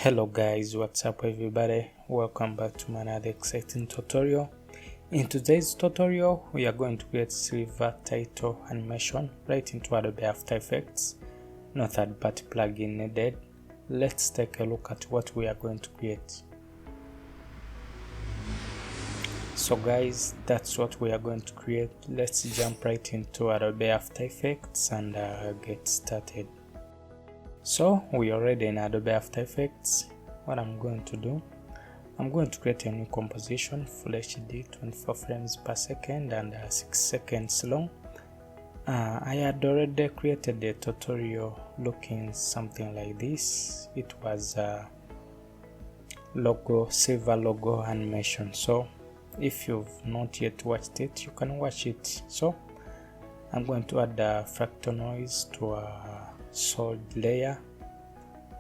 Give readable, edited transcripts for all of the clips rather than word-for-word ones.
Hello guys, what's up everybody? Welcome back to another exciting tutorial. In today's tutorial, we are going to create silver title animation right into Adobe After Effects. No third-party plugin needed. Let's take a look at what we are going to create. So guys, that's what we are going to create. Let's jump right into Adobe After Effects and get started. So we are already in Adobe After Effects. What I'm going to do, I'm going to create a new composition, Full HD 24 frames per second and 6 seconds long. I had already created a tutorial looking something like this. It was a silver logo animation. So if you've not yet watched it, you can watch it. So I'm going to add a fractal noise to a solid layer.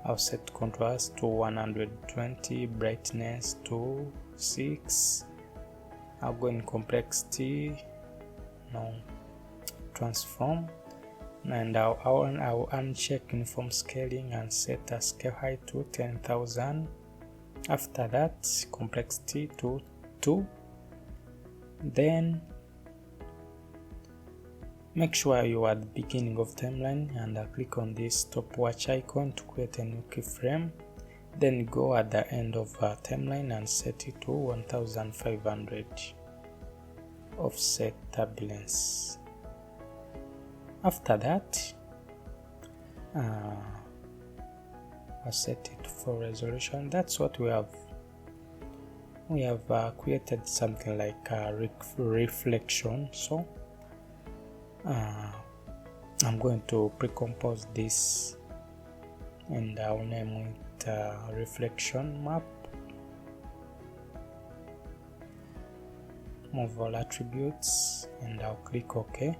I'll set contrast to 120, brightness to 6. I'll go in complexity, transform, and I'll uncheck uniform scaling and set a scale height to 10,000. After that, complexity to 2. Then make sure you are at the beginning of timeline and click on this stopwatch icon to create a new keyframe. Then go at the end of timeline and set it to 1500 offset turbulence. After that, I'll set it for resolution. That's what we have. We have created something like a reflection. So I'm going to pre-compose this and I'll name it reflection map. Move all attributes and I'll click OK.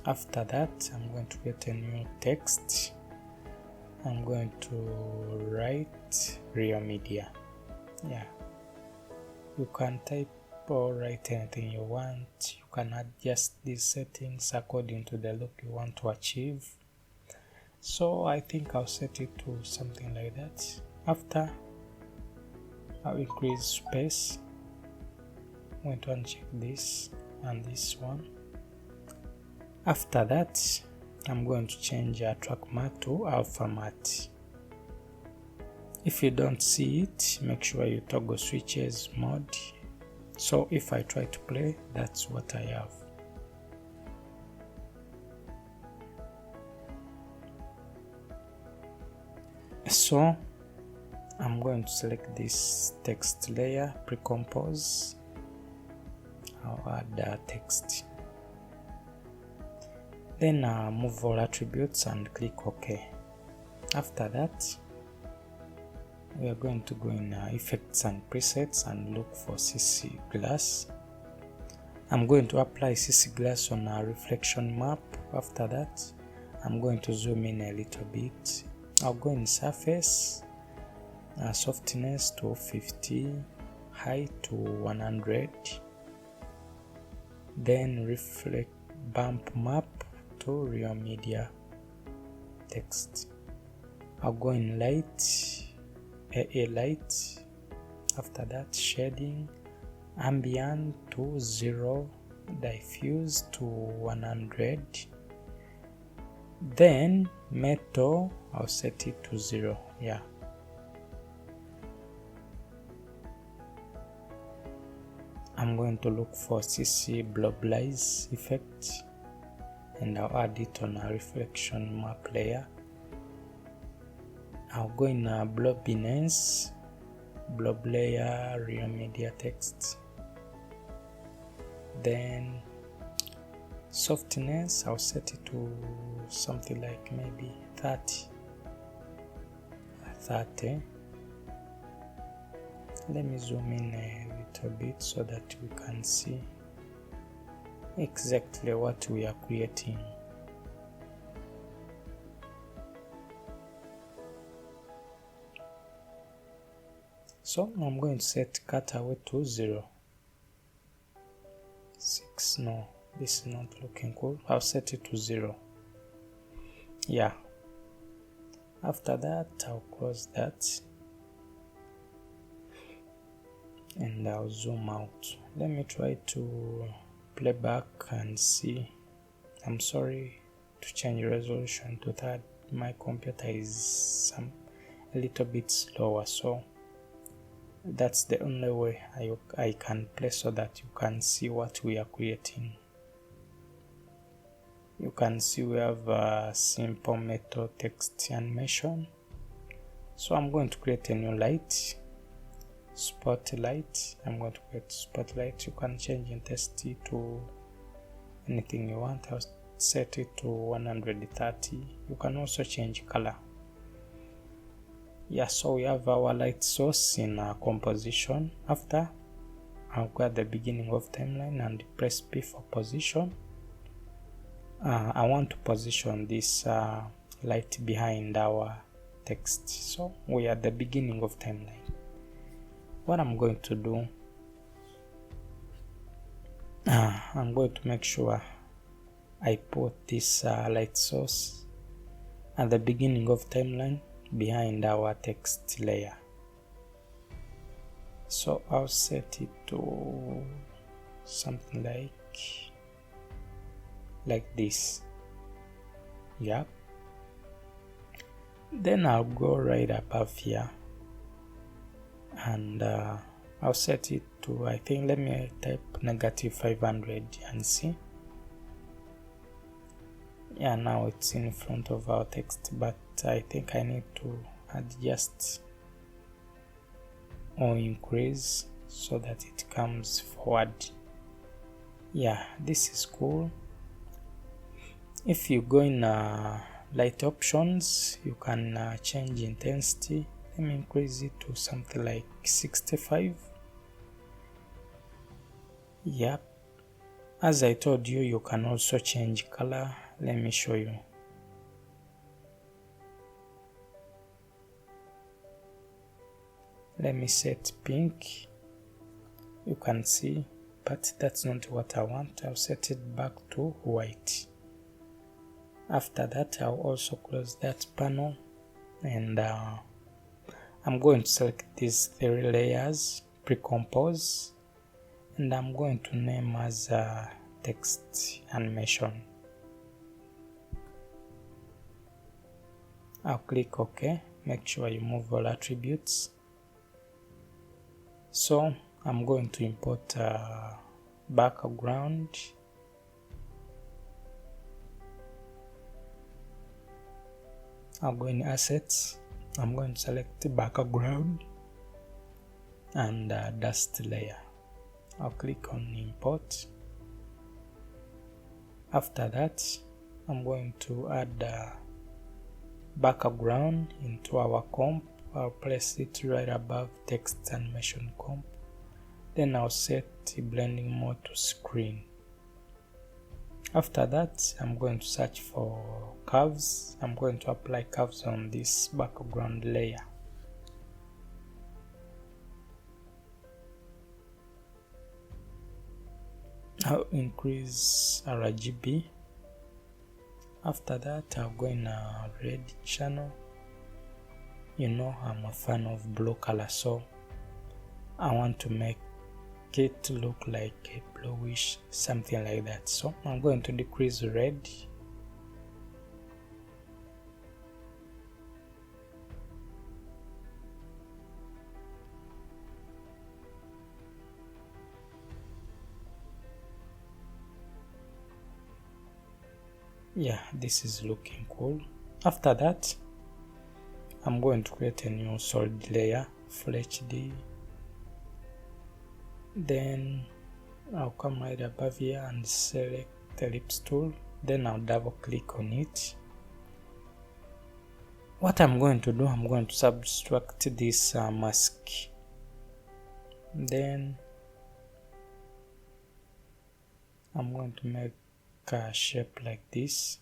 After that, I'm going to create a new text. I'm going to write Real Media. Yeah, you can type or write anything you want. You can adjust these settings according to the look you want to achieve. So I think I'll set it to something like that. After, I'll increase space. I'm going to uncheck this and this one. After that, I'm going to change track matte to alpha matte. If you don't see it, make sure you toggle switches mode. So if I try to play, that's what I have. So I'm going to select this text layer, pre-compose. I'll add text. Then move all attributes and click OK. After that, we are going to go in effects and presets and look for CC glass. I'm going to apply CC glass on a reflection map. After that, I'm going to zoom in a little bit. I'll go in surface, softness to 50, height to 100, then reflect bump map to Real Media text. I'll go in light, AA light. After that, shading, ambient to 0, diffuse to 100. Then metal, I'll set it to 0. Yeah. I'm going to look for CC bloblize effect and I'll add it on a reflection map layer. I'll go in blobbiness, blob layer, Real Media text. Then softness, I'll set it to something like maybe 30. Let me zoom in a little bit so that we can see exactly what we are creating. So I'm going to set cutaway to 0. 6, no, this is not looking cool. I'll set it to 0. Yeah. After that, I'll close that and I'll zoom out. Let me try to play back and see. I'm sorry to change resolution to that. My computer is a little bit slower, so that's the only way I can play so that you can see what we are creating. You can see we have a simple metal text animation. So I'm going to create a new light, spotlight. I'm going to create spotlight. You can change intensity to anything you want. I'll set it to 130. You can also change color. Yeah, so we have our light source in our composition. After, I'll go at the beginning of timeline and press P for position. I want to position this light behind our text, so we are at the beginning of timeline. What I'm going to do, I'm going to make sure I put this light source at the beginning of timeline behind our text layer. So I'll set it to something like this. Yeah. Then I'll go right above here and I'll set it to, I think, let me type -500 and see. Yeah, now it's in front of our text, but I think I need to adjust or increase so that it comes forward. Yeah, this is cool. If you go in light options, you can change intensity. Let me increase it to something like 65. Yep. As I told you, you can also change color. Let me show you. Let me set pink. You can see, but that's not what I want. I'll set it back to white. After that, I'll also close that panel and I'm going to select these 3 layers, pre-compose, and I'm going to name as text animation. I'll click OK. Make sure you move all attributes. So I'm going to import background. I'll go in assets. I'm going to select the background and dust layer. I'll click on import. After that, I'm going to add background into our comp. I'll place it right above text animation comp. Then I'll set the blending mode to screen. After that, I'm going to search for curves. I'm going to apply curves on this background layer. I'll increase RGB. After that, I'll go in a red channel. You know, I'm a fan of blue color, so I want to make it look like a bluish, something like that. So I'm going to decrease red. Yeah, this is looking cool. After that, I'm going to create a new solid layer, Full HD. Then I'll come right above here and select the ellipse tool. Then I'll double click on it. What I'm going to do, I'm going to subtract this mask. Then I'm going to make a shape like this.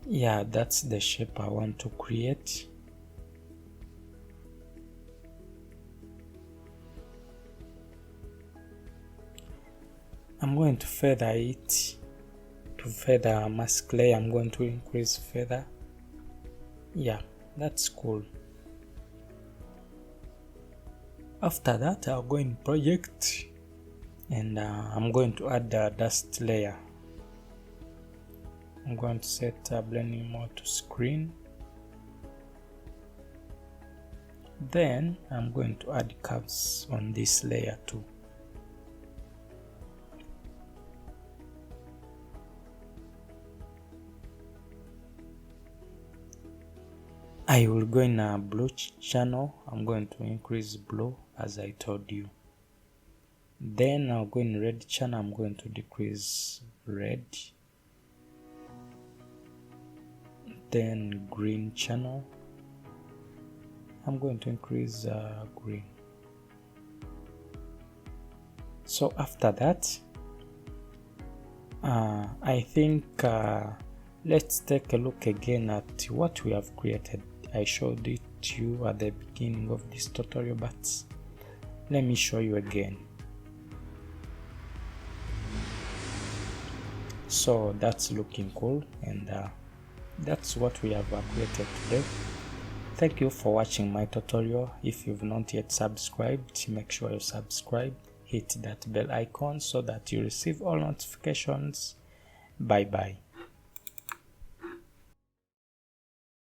Yeah, that's the shape I want to create. I'm going to feather it. To feather mask layer, I'm going to increase feather. Yeah, that's cool. After that, I'll go in project and I'm going to add the dust layer. I'm going to set blending mode to screen. Then I'm going to add curves on this layer too. I will go in a blue channel. I'm going to increase blue as I told you. Then I'll go in red channel. I'm going to decrease red. Then green channel. I'm going to increase green. So after that, I think let's take a look again at what we have created. I showed it to you at the beginning of this tutorial, but let me show you again. So that's looking cool, and that's what we have created today. Thank you for watching my tutorial. If you've not yet subscribed, make sure you subscribe, hit that bell icon so that you receive all notifications. Bye bye.